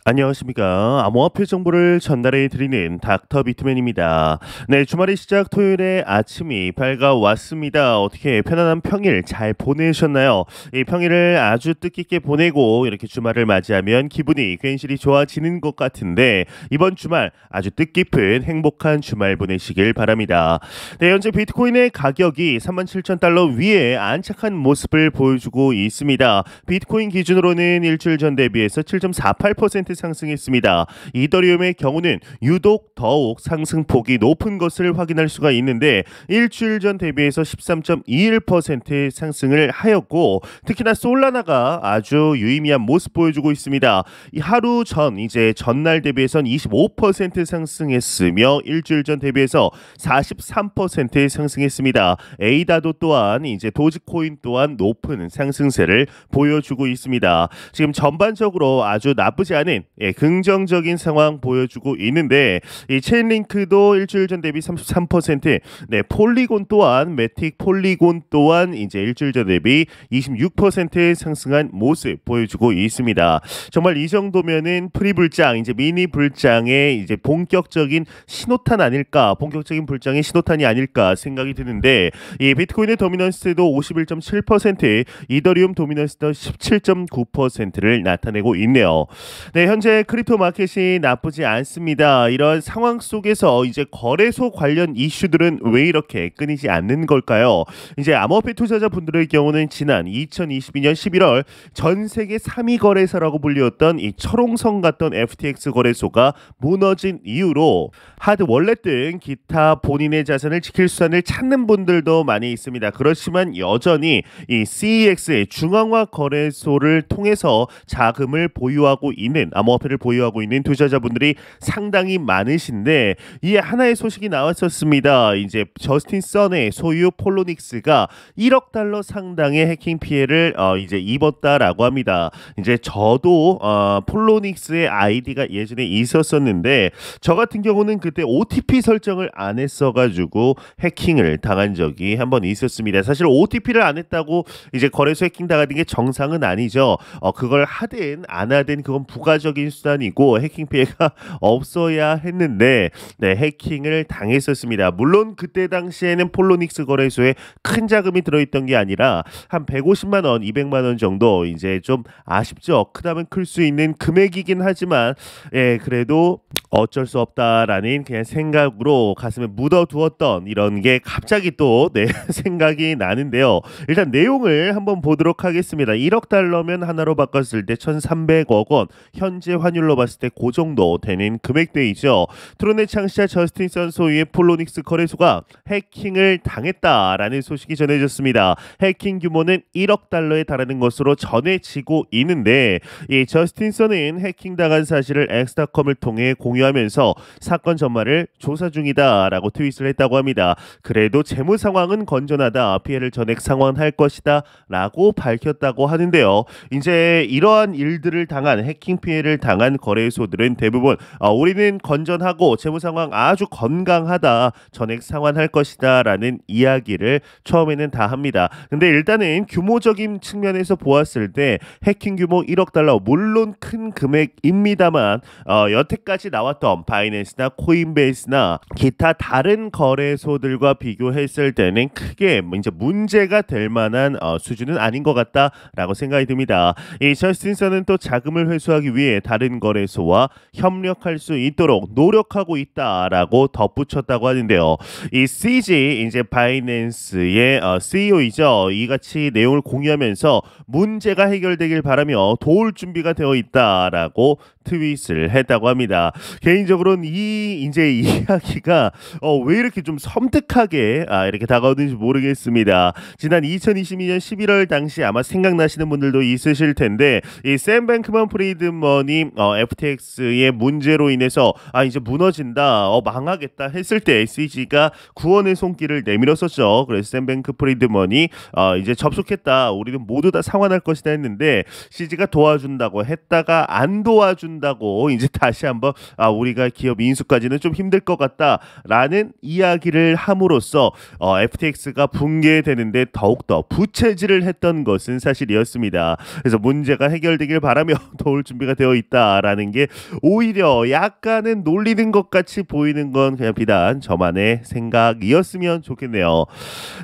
안녕하십니까. 암호화폐 정보를 전달해 드리는 닥터 비트맨입니다. 네, 주말의 시작 토요일의 아침이 밝아왔습니다. 어떻게 편안한 평일 잘 보내셨나요? 이 평일을 아주 뜻깊게 보내고 이렇게 주말을 맞이하면 기분이 괜시리 좋아지는 것 같은데 이번 주말 아주 뜻깊은 행복한 주말 보내시길 바랍니다. 네, 현재 비트코인의 가격이 37,000달러 위에 안착한 모습을 보여주고 있습니다. 비트코인 기준으로는 일주일 전 대비해서 7.48% 상승했습니다. 이더리움의 경우는 유독 더욱 상승폭이 높은 것을 확인할 수가 있는데 일주일 전 대비해서 13.21% 상승을 하였고 특히나 솔라나가 아주 유의미한 모습 보여주고 있습니다. 이 하루 전 이제 전날 대비해선 25% 상승했으며 일주일 전 대비해서 43% 상승했습니다. 에이다도 또한 이제 도지코인 또한 높은 상승세를 보여주고 있습니다. 지금 전반적으로 아주 나쁘지 않은 긍정적인 상황 보여주고 있는데 이 체인링크도 일주일 전 대비 33%, 네, 폴리곤 또한 매틱 폴리곤 또한 이제 일주일 전 대비 26% 상승한 모습 보여주고 있습니다. 정말 이 정도면은 프리불장 이제 미니 불장의 이제 본격적인 신호탄 아닐까, 본격적인 불장의 신호탄이 아닐까 생각이 드는데 이 비트코인의 도미넌스도 51.7%, 이더리움 도미넌스도 17.9%를 나타내고 있네요. 네, 현재 크립토 마켓이 나쁘지 않습니다. 이런 상황 속에서 이제 거래소 관련 이슈들은 왜 이렇게 끊이지 않는 걸까요? 이제 암호화폐 투자자분들의 경우는 지난 2022년 11월 전 세계 3위 거래소라고 불리웠던 이 철옹성 같던 FTX 거래소가 무너진 이후로 하드 월렛 등 기타 본인의 자산을 지킬 수단을 찾는 분들도 많이 있습니다. 그렇지만 여전히 이 CEX의 중앙화 거래소를 통해서 자금을 보유하고 있는 암호화폐를 보유하고 있는 투자자분들이 상당히 많으신데 이 하나의 소식이 나왔었습니다. 이제 저스틴 선의 소유 폴로닉스가 1억 달러 상당의 해킹 피해를 이제 입었다라고 합니다. 이제 저도 폴로닉스의 아이디가 예전에 있었었는데 저 같은 경우는 그때 OTP 설정을 안 했어가지고 해킹을 당한 적이 한번 있었습니다. 사실 OTP를 안 했다고 이제 거래소 해킹 당하는 게 정상은 아니죠. 그걸 하든 안 하든 그건 부가적인 수단이고 해킹 피해가 없어야 했는데 네, 해킹을 당했었습니다. 물론 그때 당시에는 폴로닉스 거래소에 큰 자금이 들어있던 게 아니라 한 150만 원, 200만 원 정도 이제 좀 아쉽죠. 크다면 클 수 있는 금액이긴 하지만 예, 그래도 어쩔 수 없다라는 그냥 생각으로 가슴에 묻어두었던 이런 게 갑자기 또 네, 생각이 나는데요. 일단 내용을 한번 보도록 하겠습니다. 1억 달러면 하나로 바꿨을 때 1,300억 원, 현재 환율로 봤을 때 그 정도 되는 금액대이죠. 트론의 창시자 저스틴 선 소유의 폴로닉스 거래소가 해킹을 당했다라는 소식이 전해졌습니다. 해킹 규모는 1억 달러에 달하는 것으로 전해지고 있는데 이 저스틴 선은 해킹당한 사실을 엑스닷컴을 통해 공유하면서 사건 전말을 조사 중이다라고 트윗을 했다고 합니다. 그래도 재무 상황은 건전하다, 피해를 전액 상환할 것이다 라고 밝혔다고 하는데요. 이제 이러한 일들을 당한 해킹 피해를 당한 거래소들은 대부분 우리는 건전하고 재무 상황 아주 건강하다, 전액 상환할 것이다 라는 이야기를 처음에는 다 합니다. 근데 일단은 규모적인 측면에서 보았을 때 해킹 규모 1억 달러 물론 큰 금액입니다만 여태까지 나왔던 바이낸스나 코인베이스나 기타 다른 거래소들과 비교했을 때는 크게 이제 문제가 될 만한 수준은 아닌 것 같다라고 생각이 듭니다. 이 저스틴 선은 또 자금을 회수하기 위해 다른 거래소와 협력할 수 있도록 노력하고 있다라고 덧붙였다고 하는데요. 이 CG 이제 바이낸스의 CEO이죠. 이같이 내용을 공유하면서 문제가 해결되길 바라며 도울 준비가 되어 있다라고 트윗을 했다고 합니다. 개인적으로는 이 이제 이야기가 왜 이렇게 좀 섬뜩하게 이렇게 다가오는지 모르겠습니다. 지난 2022년 11월 당시 아마 생각나시는 분들도 있으실 텐데 이 샘 뱅크먼 프리드먼이 FTX의 문제로 인해서 이제 무너진다, 망하겠다 했을 때 CG가 구원의 손길을 내밀었었죠. 그래서 샘 뱅크 프리드먼이 이제 접속했다, 우리는 모두 다 상환할 것이다 했는데 CG가 도와준다고 했다가 안 도와준다고 이제 다시 한번 우리가 기업 인수까지는 좀 힘들 것 같다라는 이야기를 함으로써 FTX가 붕괴되는데 더욱더 부채질을 했던 것은 사실이었습니다. 그래서 문제가 해결되길 바라며 도울 준비가 되어 있다라는 게 오히려 약간은 놀리는 것 같이 보이는 건 그냥 비단 저만의 생각이었으면 좋겠네요.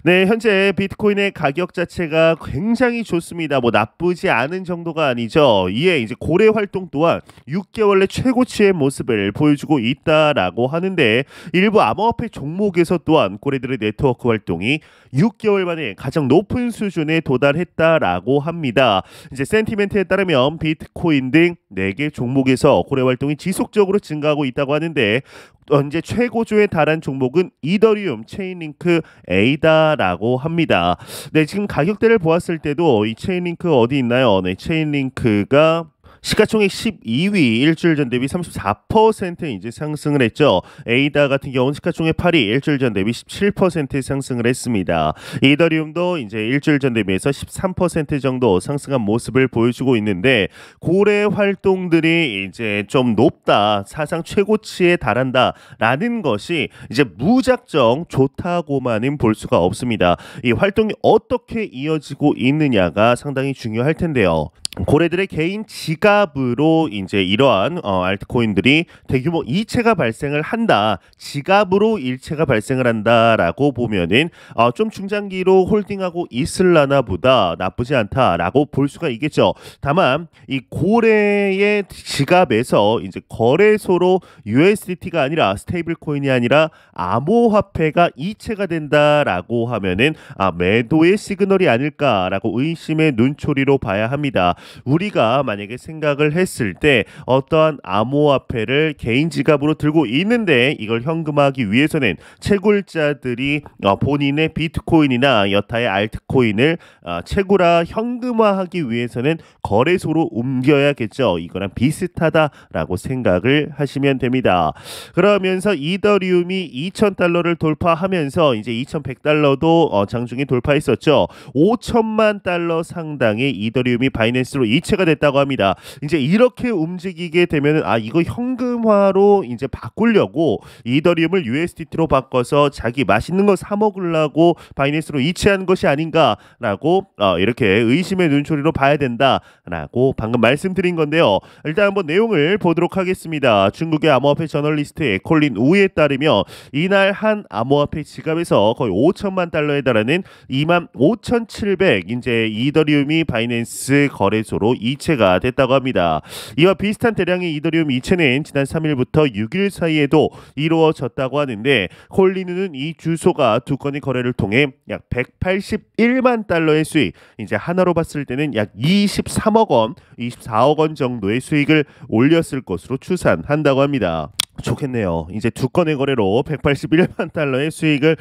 네, 현재 비트코인의 가격 자체가 굉장히 좋습니다. 뭐 나쁘지 않은 정도가 아니죠. 이에 이제 고래 활동 또한 6개월 내 최고치의 모습을 보여주고 있다라고 하는데 일부 암호화폐 종목에서 또한 고래들의 네트워크 활동이 6개월 만에 가장 높은 수준에 도달했다라고 합니다. 이제 센티멘트에 따르면 비트코인 등 4개 종목에서 고래 활동이 지속적으로 증가하고 있다고 하는데 현재 최고조에 달한 종목은 이더리움, 체인링크, 에이다라고 합니다. 네, 지금 가격대를 보았을 때도 이 체인링크 어디 있나요? 네, 체인링크가 시가총액 12위, 일주일 전 대비 34% 이제 상승을 했죠. 에이다 같은 경우는 시가총액 8위, 일주일 전 대비 17% 상승을 했습니다. 이더리움도 이제 일주일 전 대비해서 13% 정도 상승한 모습을 보여주고 있는데 고래 활동들이 이제 좀 높다, 사상 최고치에 달한다라는 것이 이제 무작정 좋다고만은 볼 수가 없습니다. 이 활동이 어떻게 이어지고 있느냐가 상당히 중요할 텐데요. 고래들의 개인 지갑으로 이제 이러한 알트코인들이 대규모 이체가 발생을 한다. 지갑으로 일체가 발생을 한다라고 보면은 좀 중장기로 홀딩하고 있을라나 보다 나쁘지 않다라고 볼 수가 있겠죠. 다만 이 고래의 지갑에서 이제 거래소로 USDT가 아니라 스테이블 코인이 아니라 암호화폐가 이체가 된다라고 하면은 매도의 시그널이 아닐까라고 의심의 눈초리로 봐야 합니다. 우리가 만약에 생각을 했을 때 어떠한 암호화폐를 개인 지갑으로 들고 있는데 이걸 현금화하기 위해서는 채굴자들이 본인의 비트코인이나 여타의 알트코인을 채굴화 현금화하기 위해서는 거래소로 옮겨야겠죠. 이거랑 비슷하다라고 생각을 하시면 됩니다. 그러면서 이더리움이 2,000달러를 돌파하면서 이제 2,100달러도 장중에 돌파했었죠. 5천만 달러 상당의 이더리움이 바이낸스로 이체가 됐다고 합니다. 이제 이렇게 움직이게 되면은 이거 현금화로 이제 바꾸려고 이더리움을 USDT로 바꿔서 자기 맛있는 거 사 먹으려고 바이낸스로 이체한 것이 아닌가라고 이렇게 의심의 눈초리로 봐야 된다라고 방금 말씀드린 건데요. 일단 한번 내용을 보도록 하겠습니다. 중국의 암호화폐 저널리스트 콜린 우에 따르면 이날 한 암호화폐 지갑에서 거의 5천만 달러에 달하는 25,700 이제 이더리움이 바이낸스 거래소로 이체가 됐다고 합니다. 이와 비슷한 대량의 이더리움 이체는 지난 3일부터 6일 사이에도 이루어졌다고 하는데 콜린은 이 주소가 두 건의 거래를 통해 약 181만 달러의 수익, 이제 하나로 봤을 때는 약 23억 원, 24억 원 정도의 수익을 올렸을 것으로 추산한다고 합니다. 좋겠네요. 이제 두 건의 거래로 181만 달러의 수익을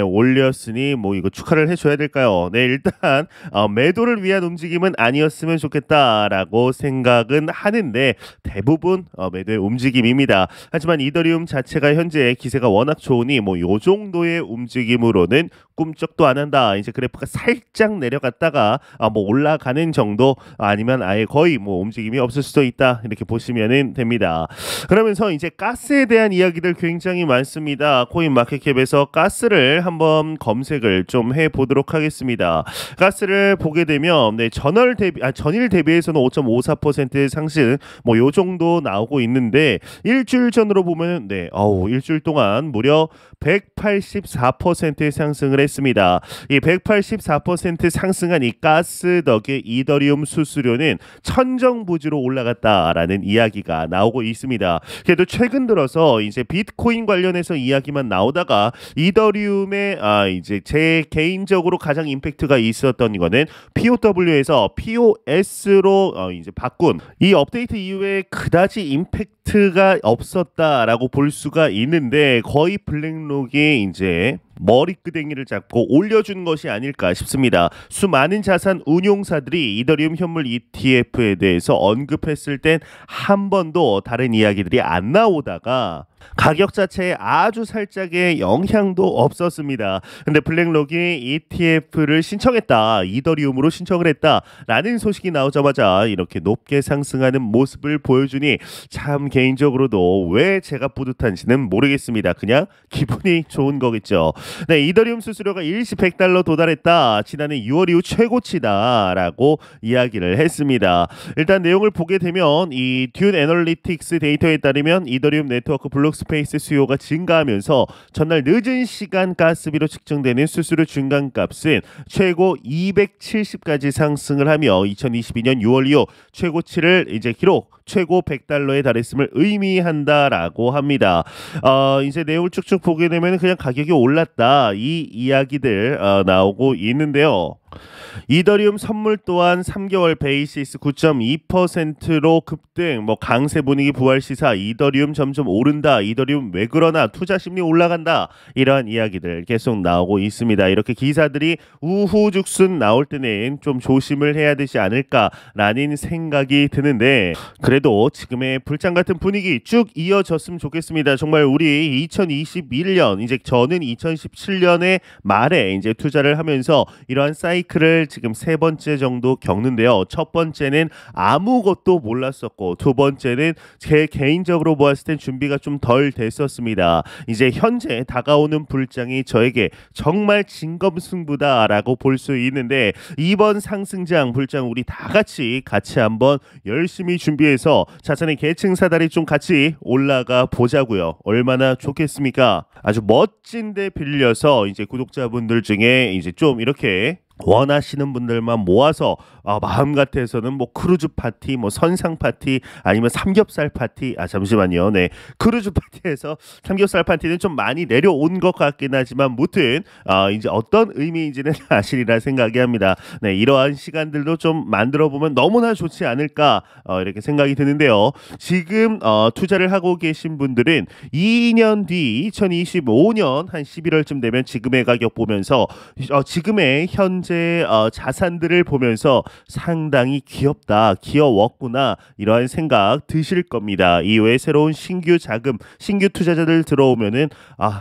올렸으니 뭐 이거 축하를 해줘야 될까요? 네, 일단 매도를 위한 움직임은 아니었으면 좋겠다라고 생각은 하는데 대부분 매도의 움직임입니다. 하지만 이더리움 자체가 현재 기세가 워낙 좋으니 뭐 요 정도의 움직임으로는 꿈쩍도 안 한다. 이제 그래프가 살짝 내려갔다가 뭐 올라가는 정도 아니면 아예 거의 뭐 움직임이 없을 수도 있다. 이렇게 보시면 됩니다. 그러면서 이제 가스에 대한 이야기들 굉장히 많습니다. 코인마켓캡에서 가스를 한번 검색을 좀 해보도록 하겠습니다. 가스를 보게 되면 전일 대비해서는 5.54% 상승 뭐 요 정도 나오고 있는데 일주일 전으로 보면 일주일 동안 무려 184%의 상승을 했습니다. 이 184% 상승한 이 가스 덕에 이더리움 수수료는 천정부지로 올라갔다라는 이야기가 나오고 있습니다. 그래도 최근 들어서 이제 비트코인 관련해서 이야기만 나오다가 이더리움의 이제 제 개인적으로 가장 임팩트가 있었던 이거는 POW에서 POS로 이제 바꾼 이 업데이트 이후에 그다지 임팩트가 없었다라고 볼 수가 있는데 거의 블랙록이 이제 머리끄댕이를 잡고 올려준 것이 아닐까 싶습니다. 수많은 자산 운용사들이 이더리움 현물 ETF에 대해서 언급했을 땐 한 번도 다른 이야기들이 안 나오다가 가격 자체에 아주 살짝의 영향도 없었습니다. 근데 블랙록이 ETF를 신청했다, 이더리움으로 신청을 했다라는 소식이 나오자마자 이렇게 높게 상승하는 모습을 보여주니 참 개인적으로도 왜 제가 뿌듯한지는 모르겠습니다. 그냥 기분이 좋은 거겠죠. 네, 이더리움 수수료가 일시 $100 도달했다. 지난해 6월 이후 최고치다라고 이야기를 했습니다. 일단 내용을 보게 되면 이 듄 애널리틱스 데이터에 따르면 이더리움 네트워크 블록 스페이스 수요가 증가하면서 전날 늦은 시간 가스비로 측정되는 수수료 중간값은 최고 270까지 상승을 하며 2022년 6월 이후 최고치를 이제 기록, 최고 $100에 달했음을 의미한다라고 합니다. 이제 내용을 쭉쭉 보게 되면 그냥 가격이 올랐다, 이 이야기들 나오고 있는데요. 이더리움 선물 또한 3개월 베이시스 9.2%로 급등, 뭐 강세 분위기 부활 시사, 이더리움 점점 오른다, 이더리움 왜 그러나, 투자 심리 올라간다, 이러한 이야기들 계속 나오고 있습니다. 이렇게 기사들이 우후죽순 나올 때는 좀 조심을 해야 되지 않을까라는 생각이 드는데, 그래도 지금의 불장 같은 분위기 쭉 이어졌으면 좋겠습니다. 정말 우리 2021년, 이제 저는 2017년의 말에 이제 투자를 하면서 이러한 사이클을 지금 세 번째 정도 겪는데요. 첫 번째는 아무것도 몰랐었고, 두 번째는 제 개인적으로 보았을 땐 준비가 좀 덜 됐었습니다. 이제 현재 다가오는 불장이 저에게 정말 진검승부다라고 볼 수 있는데, 이번 상승장 불장 우리 다 같이 한번 열심히 준비해서 자산의 계층 사다리 좀 같이 올라가 보자고요. 얼마나 좋겠습니까? 아주 멋진데 빌려서 이제 구독자분들 중에 이제 좀 이렇게 원하시는 분들만 모아서 마음 같아서는 뭐 크루즈 파티, 뭐 선상 파티, 아니면 삼겹살 파티, 잠시만요. 네, 크루즈 파티에서 삼겹살 파티는 좀 많이 내려온 것 같긴 하지만 무튼 이제 어떤 의미인지는 아시리라 생각이 합니다. 네, 이러한 시간들도 좀 만들어 보면 너무나 좋지 않을까 이렇게 생각이 드는데요. 지금 투자를 하고 계신 분들은 2년 뒤 2025년 한 11월쯤 되면 지금의 가격 보면서 지금의 현재 자산들을 보면서 상당히 귀엽다, 귀여웠구나, 이러한 생각 드실 겁니다. 이외에 새로운 신규 자금, 신규 투자자들 들어오면은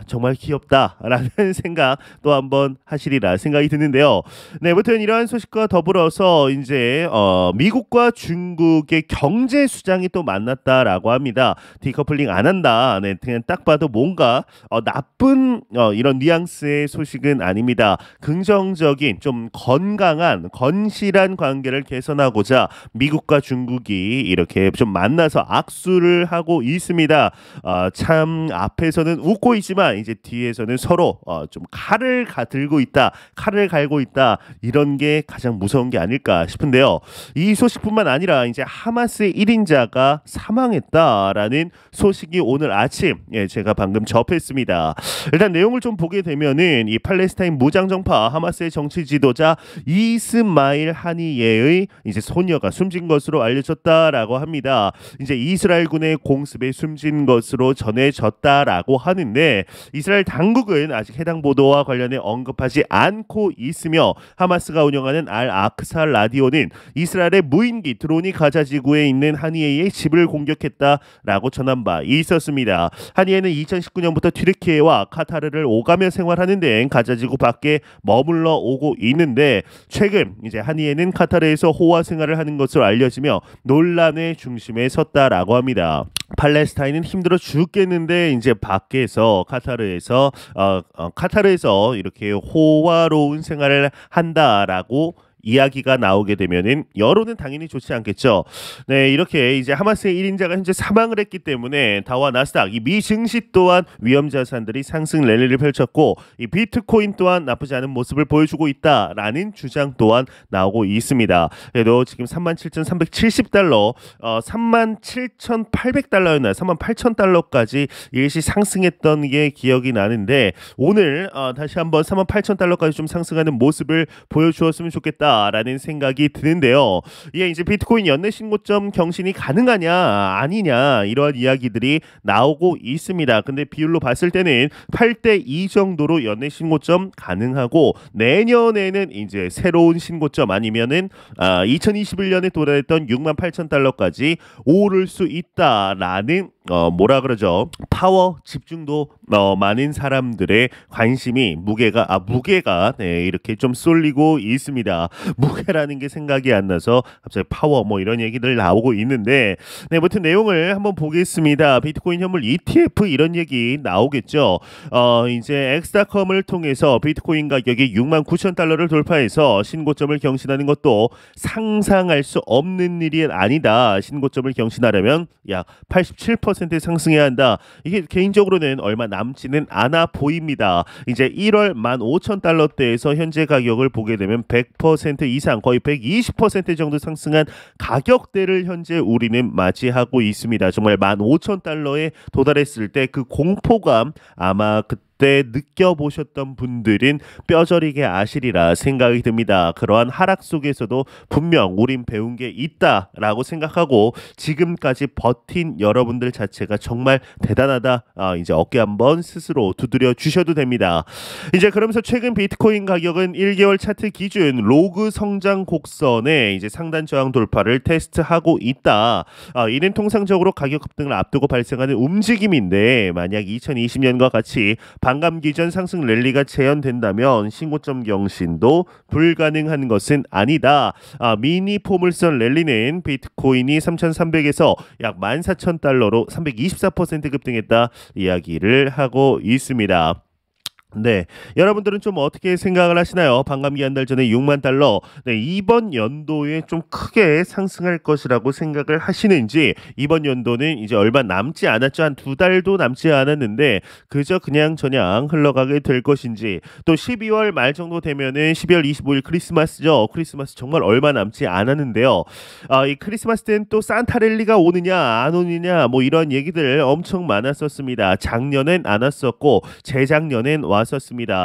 정말 귀엽다라는 생각 또 한번 하시리라 생각이 드는데요. 네, 아무튼 이러한 소식과 더불어서 이제 미국과 중국의 경제 수장이 또 만났다라고 합니다. 디커플링 안 한다. 네, 그냥 딱 봐도 뭔가 나쁜 이런 뉘앙스의 소식은 아닙니다. 긍정적인, 좀 건강한, 건실한 관계를 개선하고자 미국과 중국이 이렇게 좀 만나서 악수를 하고 있습니다. 참 앞에서는 웃고 있지만 이제 뒤에서는 서로 좀 칼을 들고 있다, 칼을 갈고 있다, 이런 게 가장 무서운 게 아닐까 싶은데요. 이 소식뿐만 아니라 이제 하마스의 1인자가 사망했다라는 소식이 오늘 아침 제가 방금 접했습니다. 일단 내용을 좀 보게 되면은 이 팔레스타인 무장정파 하마스의 정치 지도자 이스마일 하니예의 이제 소녀가 숨진 것으로 알려졌다라고 합니다. 이제 이스라엘군의 공습에 숨진 것으로 전해졌다라고 하는데, 이스라엘 당국은 아직 해당 보도와 관련해 언급하지 않고 있으며, 하마스가 운영하는 알 아크사 라디오는 이스라엘의 무인기 드론이 가자 지구에 있는 하니예의 집을 공격했다라고 전한 바 있었습니다. 하니예는 2019년부터 튀르키예와 카타르를 오가며 생활하는 등 가자 지구 밖에 머물러 오고 있는데, 최근 이제 하니예는 카타르에서 호화 생활을 하는 것으로 알려지며 논란의 중심에 섰다라고 합니다. 팔레스타인은 힘들어 죽겠는데 이제 밖에서 카타르에서 이렇게 호화로운 생활을 한다라고 이야기가 나오게 되면은 여론은 당연히 좋지 않겠죠. 네, 이렇게 이제 하마스의 1인자가 현재 사망을 했기 때문에 다우와 나스닥, 이 미 증시 또한 위험 자산들이 상승 랠리를 펼쳤고, 이 비트코인 또한 나쁘지 않은 모습을 보여주고 있다라는 주장 또한 나오고 있습니다. 그래도 지금 37,370달러, 37,800달러였나요? 38,000달러까지 일시 상승했던 게 기억이 나는데, 오늘 다시 한번 38,000달러까지 좀 상승하는 모습을 보여주었으면 좋겠다 라는 생각이 드는데요. 이제 비트코인 연내 신고점 경신이 가능하냐 아니냐, 이러한 이야기들이 나오고 있습니다. 근데 비율로 봤을 때는 8대2 정도로 연내 신고점 가능하고, 내년에는 이제 새로운 신고점 아니면은 2021년에 도달했던 68,000달러까지 오를 수 있다라는 뭐라 그러죠? 파워 집중도 많은 사람들의 관심이 무게가 네, 이렇게 좀 쏠리고 있습니다. 무게라는 게 생각이 안 나서 갑자기 파워 뭐 이런 얘기들 나오고 있는데 네, 아무튼 내용을 한번 보겠습니다. 비트코인 현물 ETF 이런 얘기 나오겠죠. 이제 엑스닷컴을 통해서 비트코인 가격이 69,000달러를 돌파해서 신고점을 경신하는 것도 상상할 수 없는 일이 아니다. 신고점을 경신하려면 약 87% 상승해야 한다. 이게 개인적으로는 얼마 남지는 않아 보입니다. 이제 1월 15,000달러대에서 현재 가격을 보게 되면 100% 이상 거의 120% 정도 상승한 가격대를 현재 우리는 맞이하고 있습니다. 정말 15,000달러에 도달했을 때 그 공포감 아마 그때 느껴보셨던 분들은 뼈저리게 아시리라 생각이 듭니다. 그러한 하락 속에서도 분명 우린 배운 게 있다라고 생각하고 지금까지 버틴 여러분들 자체가 정말 대단하다. 이제 어깨 한번 스스로 두드려 주셔도 됩니다. 이제 그러면서 최근 비트코인 가격은 1개월 차트 기준 로그 성장 곡선에 이제 상단 저항 돌파를 테스트하고 있다. 이는 통상적으로 가격 급등을 앞두고 발생하는 움직임인데 만약 2020년과 같이 반감기 전 상승 랠리가 재현된다면 신고점 경신도 불가능한 것은 아니다. 미니 포물선 랠리는 비트코인이 3,300에서 약 14,000달러로 324% 급등했다 이야기를 하고 있습니다. 네, 여러분들은 좀 어떻게 생각을 하시나요? 반감기 한 달 전에 6만 달러, 네, 이번 연도에 좀 크게 상승할 것이라고 생각을 하시는지, 이번 연도는 이제 얼마 남지 않았죠. 한 2달도 남지 않았는데 그저 그냥 흘러가게 될 것인지, 또 12월 말 정도 되면은 12월 25일 크리스마스죠. 크리스마스 정말 얼마 남지 않았는데요. 이 크리스마스 때는 또 산타랠리가 오느냐 안 오느냐 뭐 이런 얘기들 엄청 많았었습니다. 작년엔 안 왔었고 재작년엔 왔었습니다.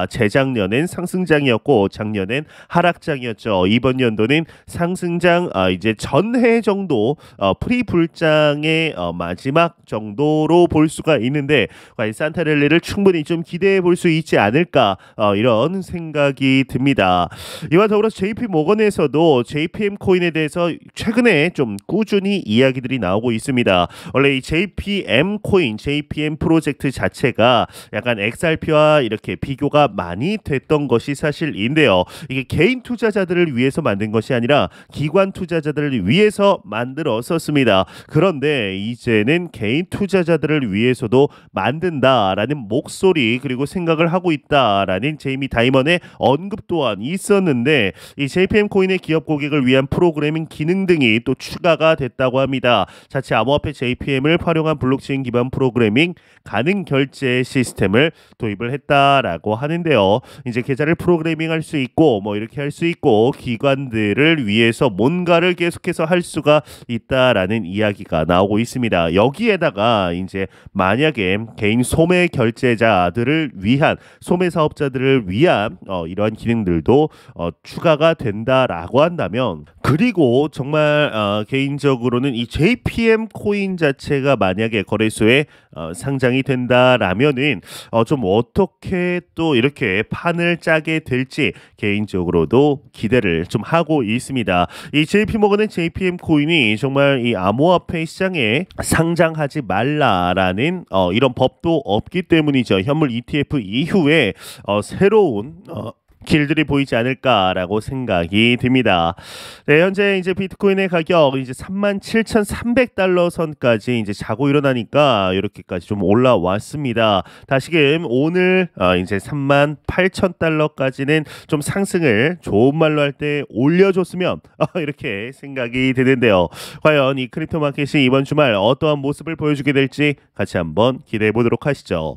재작년엔 상승장이었고 작년엔 하락장이었죠. 이번 연도는 상승장 이제 전해 정도 프리불장의 마지막 정도로 볼 수가 있는데 과연 산타랠리를 충분히 좀 기대해 볼 수 있지 않을까 이런 생각이 듭니다. 이와 더불어서 JP 모건에서도 JPM 코인에 대해서 최근에 좀 꾸준히 이야기들이 나오고 있습니다. 원래 이 JPM 코인, JPM 프로젝트 자체가 약간 XRP와 이렇게 비교가 많이 됐던 것이 사실인데요. 이게 개인 투자자들을 위해서 만든 것이 아니라 기관 투자자들을 위해서 만들었었습니다. 그런데 이제는 개인 투자자들을 위해서도 만든다라는 목소리 그리고 생각을 하고 있다라는 제이미 다이먼의 언급 또한 있었는데 이 JPM 코인의 기업 고객을 위한 프로그래밍 기능 등이 또 추가가 됐다고 합니다. 자체 암호화폐 JPM을 활용한 블록체인 기반 프로그래밍 가능 결제 시스템을 도입을 했다라고 하는데요. 이제 계좌를 프로그래밍할 수 있고 뭐 이렇게 할 수 있고 기관들을 위해서 뭔가를 계속해서 할 수가 있다라는 이야기가 나오고 있습니다. 여기에다가 이제 만약에 개인 소매 결제자들을 위한 소매 사업자들을 위한 이러한 기능들도 추가가 된다라고 한다면, 그리고 정말 개인적으로는 이 JPM 코인 자체가 만약에 거래소에 상장이 된다라면은 좀 어떻게 또 이렇게 판을 짜게 될지 개인적으로도 기대를 좀 하고 있습니다. 이 JP모건의 JPM 코인이 정말 이 암호화폐 시장에 상장하지 말라라는 이런 법도 없기 때문이죠. 현물 ETF 이후에 새로운 길들이 보이지 않을까라고 생각이 듭니다. 네, 현재 이제 비트코인의 가격 이제 37,300달러 선까지 이제 자고 일어나니까 이렇게까지 좀 올라왔습니다. 다시금 오늘 이제 38,000달러까지는 좀 상승을 좋은 말로 할 때 올려줬으면 이렇게 생각이 드는데요. 과연 이 크립토 마켓이 이번 주말 어떠한 모습을 보여주게 될지 같이 한번 기대해 보도록 하시죠.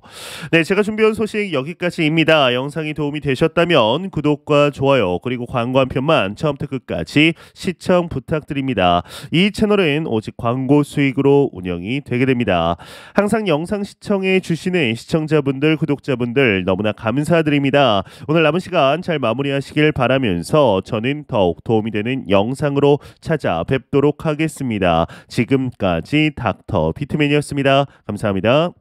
네, 제가 준비한 소식 여기까지입니다. 영상이 도움이 되셨다면 구독과 좋아요 그리고 광고 한 편만 처음부터 끝까지 시청 부탁드립니다. 이 채널은 오직 광고 수익으로 운영이 되게 됩니다. 항상 영상 시청해 주시는 시청자분들, 구독자분들 너무나 감사드립니다. 오늘 남은 시간 잘 마무리하시길 바라면서 저는 더욱 도움이 되는 영상으로 찾아뵙도록 하겠습니다. 지금까지 닥터 비트맨이었습니다. 감사합니다.